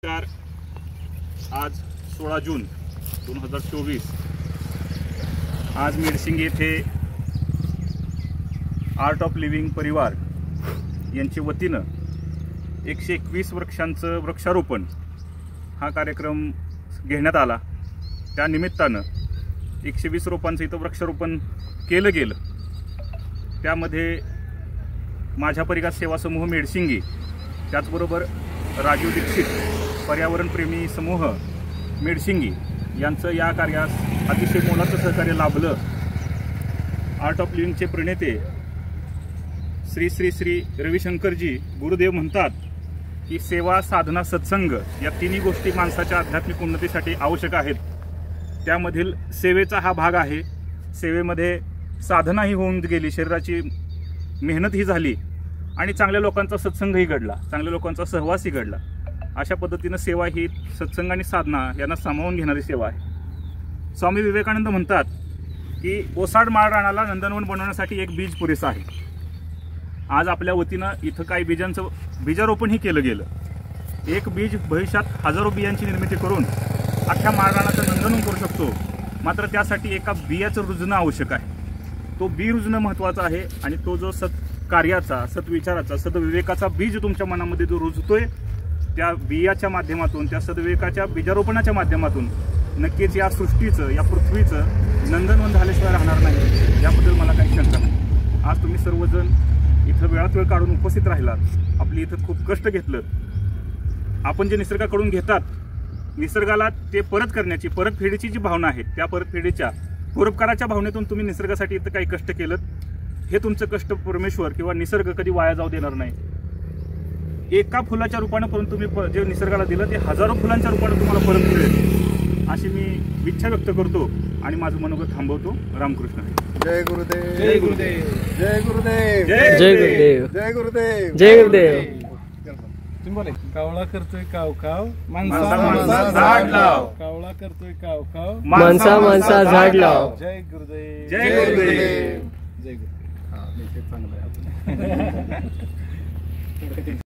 नमस्कार। आज 16 जून 2024 आज मेडसिंग येथे आर्ट ऑफ लिव्हिंग परिवार यांच्या वतीनं 121 वृक्षांचं वृक्षारोपण हा कार्यक्रम घेण्यात आला। त्या निमित्तानं 120 रोपांचं इथं वृक्षारोपण केलं गेलं। त्यामध्ये माझ्या परिवार सेवा समूह मेडसिंगी, त्याचबरोबर राजीव दीक्षित पर्यावरणप्रेमी समूह मेडसिंगी यांचं या कार्यास अतिशय मोलाचं सहकार्य लाभलं। आर्ट ऑफ लिव्हिंगचे प्रणेते श्री श्री श्री रविशंकरजी गुरुदेव म्हणतात की सेवा, साधना, सत्संग या तिन्ही गोष्टी माणसाच्या आध्यात्मिक उन्नतीसाठी आवश्यक आहेत। त्यामधील सेवेचा हा भाग आहे। सेवेमध्ये साधनाही होऊन गेली, शरीराची मेहनतही झाली आणि चांगल्या लोकांचा सत्संगही घडला, चांगल्या लोकांचा सहवासही घडला। अशा पद्धतीनं सेवा ही सत्संग आणि साधना यांना सामावून घेणारी सेवा आहे। स्वामी विवेकानंद म्हणतात की ओसाड माळ रानाला नंदनवन बनवण्यासाठी एक बीज पुरेसं आहे। आज आपल्या वतीनं इथं काही बीजांचं बीजारोपणही केलं गेलं। एक बीज भविष्यात हजारो बियांची निर्मिती करून अख्ख्या माळ रानाचं नंदनवन करू शकतो, मात्र त्यासाठी एका बियाचं रुजणं आवश्यक आहे। तो बी रुजणं महत्त्वाचं आहे आणि तो जो कार्याचा, सद्विचाराचा, सद्विवेकाचा बीज तुमच्या मनामध्ये जो रुजतोय, त्या बियाच्या माध्यमातून, त्या सद्विवेकाच्या बीजारोपणाच्या माध्यमातून नक्कीच या सृष्टीचं, या पृथ्वीचं नंदनवन झाल्याशिवाय राहणार नाही, याबद्दल मला काही शंका नाही। आज तुम्ही सर्वजण इथं वेळात वेळ काढून उपस्थित राहिलात, आपली इथं खूप कष्ट घेतलं। आपण जे निसर्गाकडून घेतात, निसर्गाला ते परत करण्याची, परतफेडीची जी भावना आहे, त्या परतफेडीच्या, परोपकाराच्या भावनेतून तुम्ही निसर्गासाठी इथं काही कष्ट केलं। हे तुमचं कष्ट परमेश्वर किंवा निसर्ग कधी वाया जाऊ देणार नाही। एका फुलाच्या रूपानं परंतु तुम्ही जे निसर्गाला दिलं ते हजारो फुलांच्या रूपानं तुम्हाला परत मिळेल, अशी मी इच्छा व्यक्त करतो आणि माझं मनोगत थांबवतो। रामकृष्ण। जय गुरुदेव, जय गुरुदेव, जय गुरुदेव, जय गुरुदेव, जय गुरुदेव, जय गुरुदेव। तुम्ही बोले। कावळा करतोय काव काव, माणसा झाड लाव। कावळा करतोय काव काव, माणसा झाड लाव। जय गुरुदेव, जय गुरुदेव, जय गुरुदेव। चांगलं आहे।